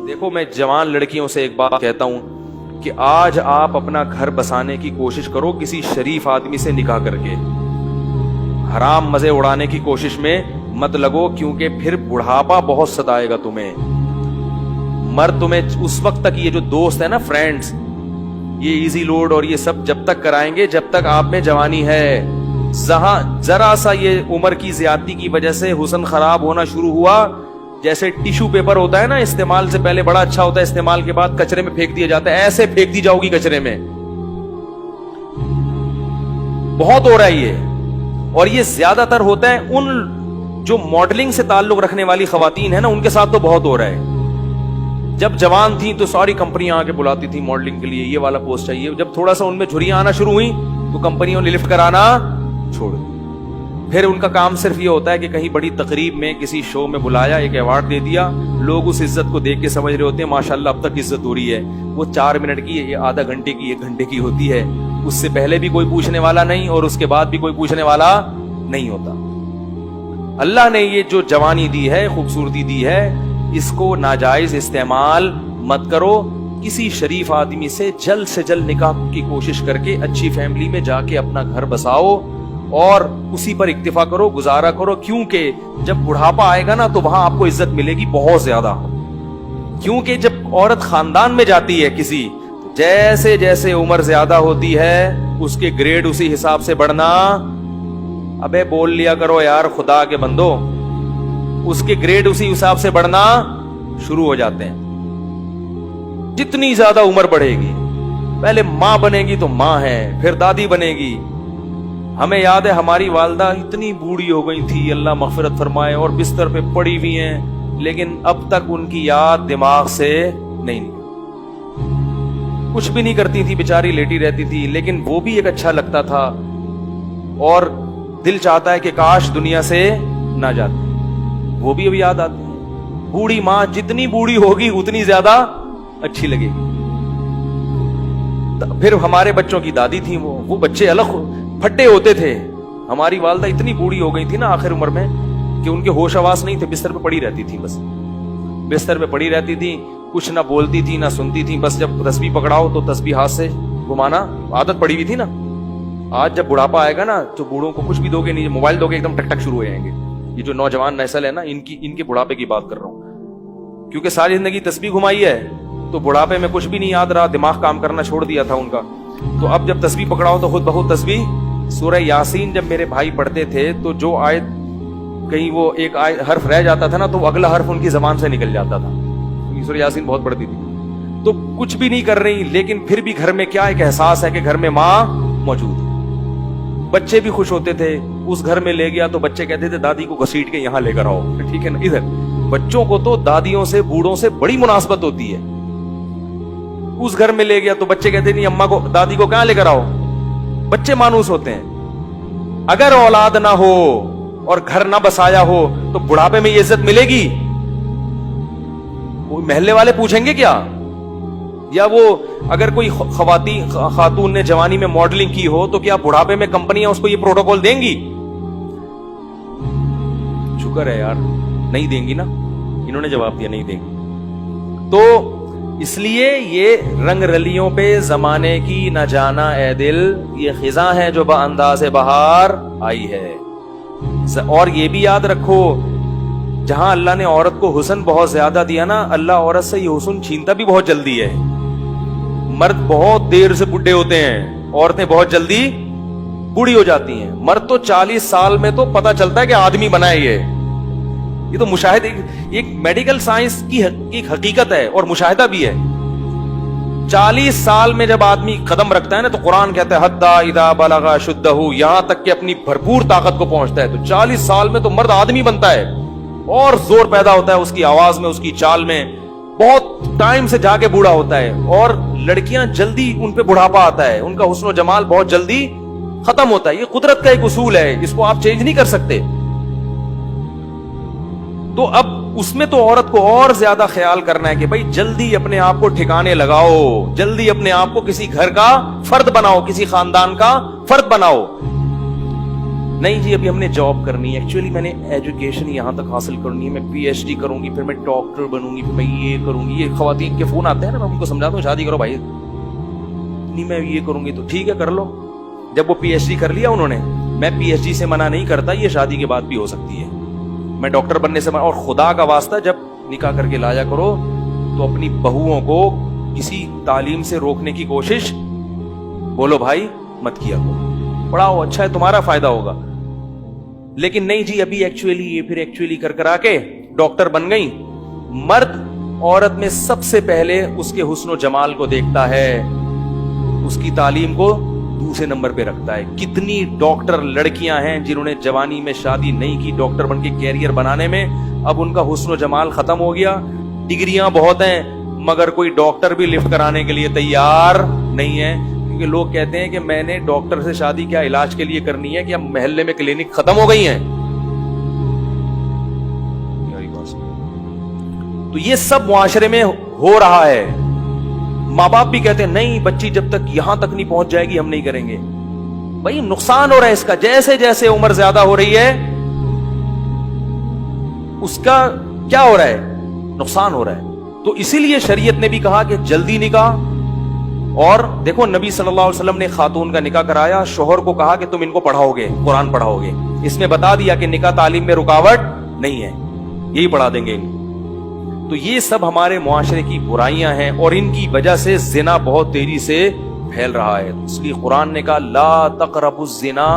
دیکھو میں جوان لڑکیوں سے ایک بات کہتا ہوں کہ آج آپ اپنا گھر بسانے کی کوشش کرو کسی شریف آدمی سے نکاح کر کے، حرام مزے اڑانے کی کوشش میں مت لگو، کیونکہ پھر بڑھاپا بہت ستائے گا تمہیں۔ مرد تمہیں اس وقت تک، یہ جو دوست ہے نا، فرینڈز، یہ ایزی لوڈ اور یہ سب جب تک کرائیں گے جب تک آپ میں جوانی ہے۔ ذرا سا یہ عمر کی زیادتی کی وجہ سے حسن خراب ہونا شروع ہوا، جیسے ٹیشو پیپر ہوتا ہے نا، استعمال سے پہلے بڑا اچھا ہوتا ہے، استعمال کے بعد کچرے میں پھینک دیا جاتا ہے، ایسے پھینک دی جاؤ گی کچرے میں۔ بہت ہو رہا ہے یہ، اور یہ زیادہ تر ہوتا ہے ان جو ماڈلنگ سے تعلق رکھنے والی خواتین ہیں نا، ان کے ساتھ تو بہت ہو رہا ہے۔ جب جوان تھیں تو ساری کمپنیاں آگے بلاتی تھیں ماڈلنگ کے لیے، یہ والا پوسٹ چاہیے۔ جب تھوڑا سا ان میں جھریاں آنا شروع ہوئی تو کمپنیوں نے لفٹ کرانا چھوڑ دی۔ پھر ان کا کام صرف یہ ہوتا ہے کہ کہیں بڑی تقریب میں کسی شو میں بلایا، ایک ایوارڈ دے دیا، لوگ اس عزت کو دیکھ کے سمجھ رہے ہوتے ہیں ماشاءاللہ اب تک عزت ہو رہی ہے۔ وہ 4 منٹ کی، یہ آدھا گھنٹے کی، 1 گھنٹے کی ہوتی ہے، اس سے پہلے بھی کوئی پوچھنے والا نہیں اور اس کے بعد بھی کوئی پوچھنے والا نہیں ہوتا۔ اللہ نے یہ جو جوانی دی ہے، خوبصورتی دی ہے، اس کو ناجائز استعمال مت کرو۔ کسی شریف آدمی سے جلد نکاح کی کوشش کر کے اچھی فیملی میں جا کے اپنا گھر بساؤ اور اسی پر اکتفا کرو، گزارا کرو، کیونکہ جب بڑھاپا آئے گا نا تو وہاں آپ کو عزت ملے گی بہت زیادہ۔ کیونکہ جب عورت خاندان میں جاتی ہے کسی، جیسے جیسے عمر زیادہ ہوتی ہے اس کے گریڈ اسی حساب سے بڑھنا، ابے بول لیا کرو یار خدا کے بندو، اس کے گریڈ اسی حساب سے بڑھنا شروع ہو جاتے ہیں۔ جتنی زیادہ عمر بڑھے گی، پہلے ماں بنے گی تو ماں ہے، پھر دادی بنے گی۔ ہمیں یاد ہے ہماری والدہ اتنی بوڑھی ہو گئی تھی، اللہ مغفرت فرمائے، اور بستر پہ پڑی ہوئی ہیں، لیکن اب تک ان کی یاد دماغ سے نہیں نکلی۔ کچھ بھی نہیں کرتی تھی بیچاری، لیٹی رہتی تھی، لیکن وہ بھی ایک اچھا لگتا تھا، اور دل چاہتا ہے کہ کاش دنیا سے نہ جاتی۔ وہ بھی اب یاد آتی ہے۔ بوڑھی ماں جتنی بوڑھی ہوگی اتنی زیادہ اچھی لگے گی۔ پھر ہمارے بچوں کی دادی تھی، وہ بچے الگ پھٹے ہوتے تھے۔ ہماری والدہ اتنی بوڑھی ہو گئی تھی نا آخر عمر میں کہ ان کے ہوش آواز نہیں تھے، بستر پہ پڑی رہتی تھی، بس بستر پہ پڑی رہتی تھی، کچھ نہ بولتی تھی نہ سنتی تھی، بس جب تسبیح پکڑاؤ تو تسبیح ہاتھ سے گھمانا، عادت پڑی ہوئی تھی نا۔ آج جب بڑھاپا آئے گا نا تو بوڑھوں کو کچھ بھی دو گے نہیں، موبائل دو گے ایک دم ٹک ٹک شروع ہو جائیں گے۔ یہ جو نوجوان نسل ہے نا، ان کے بڑھاپے کی بات کر رہا ہوں، کیونکہ ساری زندگی تسبیح گھمائی ہے تو بڑھاپے میں کچھ بھی نہیں یاد رہا، دماغ کام کرنا چھوڑ دیا تھا ان کا۔ تو اب جب تسبیح پکڑاؤ تو خود بخود تسبیح۔ سورہ یاسین جب میرے بھائی پڑھتے تھے تو جو آیت کہیں وہ ایک حرف رہ جاتا تھا نا تو اگلا حرف ان کی زبان سے نکل جاتا تھا۔ سورہ یاسین بہت پڑھتی تھی، تو کچھ بھی نہیں کر رہی، لیکن پھر بھی گھر میں کیا ایک احساس ہے کہ گھر میں ماں موجود ہے۔ بچے بھی خوش ہوتے تھے، اس گھر میں لے گیا تو بچے کہتے تھے دادی کو گھسیٹ کے یہاں لے کر آؤ، ٹھیک ہے نا۔ ادھر بچوں کو تو دادیوں سے، بوڑھوں سے بڑی مناسبت ہوتی ہے۔ اس گھر میں لے گیا تو بچے کہتے نہیں اماں کو، دادی کو کہاں لے کر آؤ، بچے مانوس ہوتے ہیں۔ اگر اولاد نہ ہو اور گھر نہ بسایا ہو تو بڑھاپے میں یہ عزت ملے گی؟ کوئی محلے والے پوچھیں گے کیا؟ یا وہ اگر کوئی خاتون نے جوانی میں ماڈلنگ کی ہو تو کیا بڑھاپے میں کمپنیاں اس کو یہ پروٹوکول دیں گی؟ شکر ہے یار نہیں دیں گی نا، انہوں نے جواب دیا نہیں دیں گی۔ تو اس لیے یہ رنگ رلیوں پہ زمانے کی نہ جانا اے دل، یہ خزاں ہے جو بانداز بہار آئی ہے۔ اور یہ بھی یاد رکھو، جہاں اللہ نے عورت کو حسن بہت زیادہ دیا نا، اللہ عورت سے یہ حسن چھینتا بھی بہت جلدی ہے۔ مرد بہت دیر سے بڈھے ہوتے ہیں، عورتیں بہت جلدی بوڑھی ہو جاتی ہیں۔ مرد تو 40 سال میں تو پتہ چلتا ہے کہ آدمی بنا ہے۔ یہ تو مشاہدہ، ایک میڈیکل سائنس کی ایک حقیقت ہے اور مشاہدہ بھی ہے۔ 40 سال میں جب آدمی قدم رکھتا ہے نا تو قرآن کہتا ہے حتی اذا بلغ اشدہ، یہاں تک کہ اپنی بھرپور طاقت کو پہنچتا ہے۔ تو 40 سال میں تو مرد آدمی بنتا ہے اور زور پیدا ہوتا ہے اس کی آواز میں، اس کی چال میں، بہت ٹائم سے جا کے بوڑھا ہوتا ہے۔ اور لڑکیاں جلدی ان پہ بڑھاپا آتا ہے، ان کا حسن و جمال بہت جلدی ختم ہوتا ہے۔ یہ قدرت کا ایک اصول ہے، اس کو آپ چینج نہیں کر سکتے۔ تو اب اس میں تو عورت کو اور زیادہ خیال کرنا ہے کہ بھائی جلدی اپنے آپ کو ٹھکانے لگاؤ، جلدی اپنے آپ کو کسی گھر کا فرد بناؤ، کسی خاندان کا فرد بناؤ۔ نہیں جی ابھی ہم نے جاب کرنی ہے, ایکچولی میں نے ایجوکیشن یہاں تک حاصل کرنی ہے, میں پی ایچ ڈی کروں گی, پھر میں ڈاکٹر بنوں گی, پھر میں یہ کروں گی. یہ خواتین کے فون آتے ہیں نا, میں ان کو سمجھاتا ہوں شادی کرو بھائی, نہیں میں یہ کروں گی, تو ٹھیک ہے کر لو. جب وہ پی ایچ ڈی کر لیا انہوں نے, میں پی ایچ ڈی سے منع نہیں کرتا, یہ شادی کے بعد بھی ہو سکتی ہے, میں ڈاکٹر بننے سے منع. اور خدا کا واسطہ جب نکاح کر کے لایا کرو تو اپنی بہوؤں کو کسی تعلیم سے روکنے کی کوشش بولو بھائی مت کیا کرو, پڑھاؤ اچھا ہے تمہارا فائدہ ہوگا. لیکن نہیں جی ابھی ایکچولی یہ پھر ایکچولی کر کر آ کے ڈاکٹر بن گئی. مرد عورت میں سب سے پہلے اس کے حسن و جمال کو دیکھتا ہے, اس کی تعلیم کو دوسرے نمبر پہ رکھتا ہے. کتنی ڈاکٹر لڑکیاں ہیں جنہوں نے جوانی میں شادی نہیں کی, ڈاکٹر بن کے کیریئر بنانے میں, اب ان کا حسن و جمال ختم ہو گیا. ڈگریاں بہت ہیں مگر کوئی ڈاکٹر بھی لفٹ کرانے کے لیے تیار نہیں ہے, کیونکہ لوگ کہتے ہیں کہ میں نے ڈاکٹر سے شادی کیا علاج کے لیے کرنی ہے, کہ اب محلے میں کلینک ختم ہو گئی ہیں. تو یہ سب معاشرے میں ہو رہا ہے. ماں باپ بھی کہتے ہیں نہیں بچی جب تک یہاں تک نہیں پہنچ جائے گی ہم نہیں کریں گے. بھائی نقصان ہو رہا ہے اس کا, جیسے جیسے عمر زیادہ ہو رہی ہے اس کا کیا ہو رہا ہے, نقصان ہو رہا ہے. تو اسی لیے شریعت نے بھی کہا کہ جلدی نکاح. اور دیکھو نبی صلی اللہ علیہ وسلم نے خاتون کا نکاح کرایا, شوہر کو کہا کہ تم ان کو پڑھاؤ گے, قرآن پڑھاؤ گے. اس میں بتا دیا کہ نکاح تعلیم میں رکاوٹ نہیں ہے, یہی پڑھا دیں گے. تو یہ سب ہمارے معاشرے کی برائیاں ہیں, اور ان کی وجہ سے زنا بہت تیزی سے پھیل رہا ہے. اس لیے قرآن نے کہا لا تقربوا الزنا,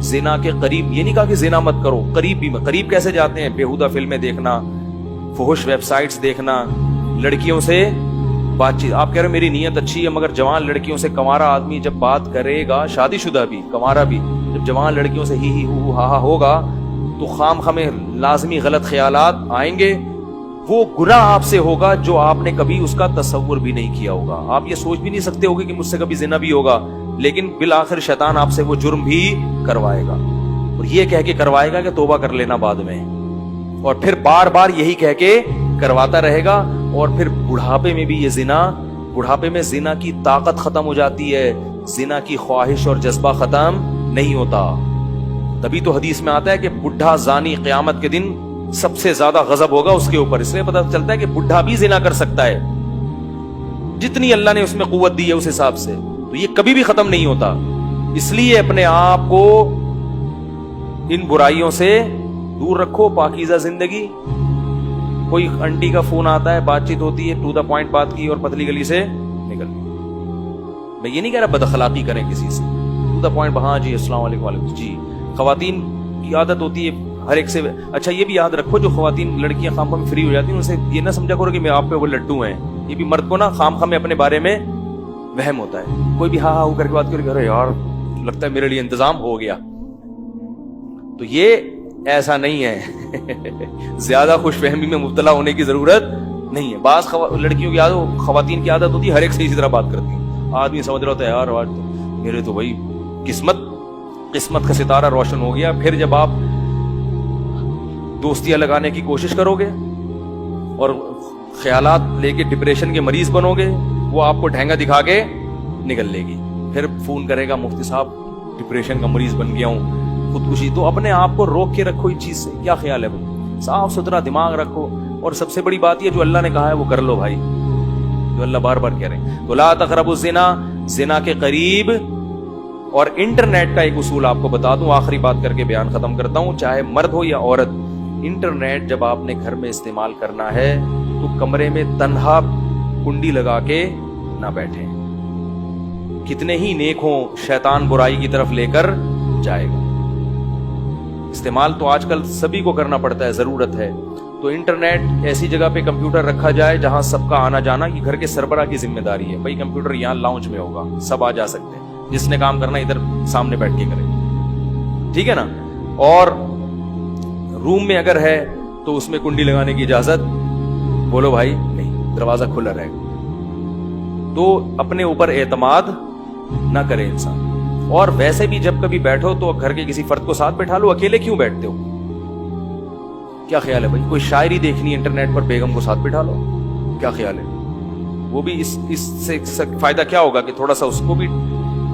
زنا کے قریب, یہ نہیں کہا کہ زنا مت کرو, قریب بھی. قریب کیسے جاتے ہیں, بیہودہ فلمیں دیکھنا, فحش ویب سائٹس دیکھنا, لڑکیوں سے بات چیت. آپ کہہ رہے میری نیت اچھی ہے, مگر جوان لڑکیوں سے کنوارا آدمی جب بات کرے گا, شادی شدہ بھی کنوارا بھی, جب جوان لڑکیوں سے ہی ہو ہا ہوگا تو خام خامے لازمی غلط خیالات آئیں گے. وہ گناہ آپ سے ہوگا جو آپ نے کبھی اس کا تصور بھی نہیں کیا ہوگا. آپ یہ سوچ بھی نہیں سکتے ہوگے کہ مجھ سے کبھی زنا بھی ہوگا, لیکن بالآخر شیطان آپ سے وہ جرم بھی کروائے گا, اور یہ کہہ کے کروائے گا کہ توبہ کر لینا بعد میں, اور پھر بار بار یہی کہہ کے کرواتا رہے گا. اور پھر بڑھاپے میں بھی یہ زنا, بڑھاپے میں زنا کی طاقت ختم ہو جاتی ہے, زنا کی خواہش اور جذبہ ختم نہیں ہوتا. تبھی تو حدیث میں آتا ہے کہ بڈھا زانی قیامت کے دن سب سے زیادہ غضب ہوگا اس کے اوپر. اس لیے پتہ چلتا ہے کہ بڈھا بھی زنا کر سکتا ہے, جتنی اللہ نے اس میں قوت دی ہے اس حساب سے. تو یہ کبھی بھی ختم نہیں ہوتا. اس لیے اپنے آپ کو ان برائیوں سے دور رکھو, پاکیزہ زندگی. کوئی انٹی کا فون آتا ہے, بات چیت ہوتی ہے, ٹو دا پوائنٹ بات کی اور پتلی گلی سے نکل گئی. میں یہ نہیں کہہ رہا بد اخلاقی کریں کسی سے, ٹو دا پوائنٹ, ہاں جی السلام علیکم, وعلیکم جی. خواتین کی عادت ہوتی ہے ہر ایک سے. اچھا یہ بھی یاد رکھو جو خواتین لڑکیاں خام خام فری ہو جاتی ہیں, ان سے یہ نہ سمجھا کرو کہ میں آپ پہ وہ لڈو ہیں. یہ بھی مرد کو نا خام خام اپنے بارے میں وہم ہوتا ہے. کوئی بھی ہاں ہاں کر کے بات کر کے یار لگتا ہے میرے لیے انتظام ہو گیا. تو یہ ایسا نہیں ہے. زیادہ خوش فہمی میں مبتلا ہونے کی ضرورت نہیں ہے. بعض لڑکیوں کی عادت, خواتین کی عادت ہوتی ہے ہر ایک سے اسی طرح بات کرتی ہیں. آدمی سمجھ رہا ہوتا ہے یار آج تو میرے تو بھائی قسمت کا ستارہ روشن ہو گیا. پھر جب آپ دوستیاں لگانے کی کوشش کرو گے اور خیالات لے کے ڈپریشن کے مریض بنو گے, وہ آپ کو ڈھینگا دکھا کے نکل لے گی. پھر فون کرے گا مفتی صاحب ڈپریشن کا مریض بن گیا ہوں, خودکشی. تو اپنے آپ کو روک کے رکھو اس چیز سے. کیا خیال ہے بھائی, صاف ستھرا دماغ رکھو. اور سب سے بڑی بات یہ جو اللہ نے کہا ہے وہ کر لو بھائی, جو اللہ بار بار کہہ رہے ہیں. تو لا تقربوا الزنا, زنا کے قریب. اور انٹرنیٹ کا ایک اصول آپ کو بتا دوں, آخری بات کر کے بیان ختم کرتا ہوں, چاہے مرد ہو یا عورت. انٹرنیٹ جب آپ نے گھر میں استعمال کرنا ہے تو کمرے میں تنہا کنڈی لگا کے نہ بیٹھیں. کتنے ہی نیک ہوں, شیطان برائی کی طرف لے کر جائے گا. استعمال تو آج کل سبھی کو کرنا پڑتا ہے, ضرورت ہے. تو انٹرنیٹ ایسی جگہ پہ کمپیوٹر رکھا جائے جہاں سب کا آنا جانا, یہ گھر کے سربراہ کی ذمہ داری ہے. بھائی کمپیوٹر یہاں لاؤنج میں ہوگا, سب آ جا سکتے ہیں, جس نے کام کرنا ادھر سامنے بیٹھ کے کرے, ٹھیک ہے نا. اور روم میں اگر ہے تو اس میں کنڈی لگانے کی اجازت بولو بھائی نہیں, دروازہ کھلا رہے گا. تو اپنے اوپر اعتماد نہ کرے انسان. اور ویسے بھی جب کبھی بیٹھو تو گھر کے کسی فرد کو ساتھ بیٹھا لو, اکیلے کیوں بیٹھتے ہو. کیا خیال ہے بھائی, کوئی شاعری دیکھنی ہے انٹرنیٹ پر, بیگم کو ساتھ بیٹھا لو. کیا خیال ہے, وہ بھی اس سے فائدہ کیا ہوگا کہ تھوڑا سا اس کو بھی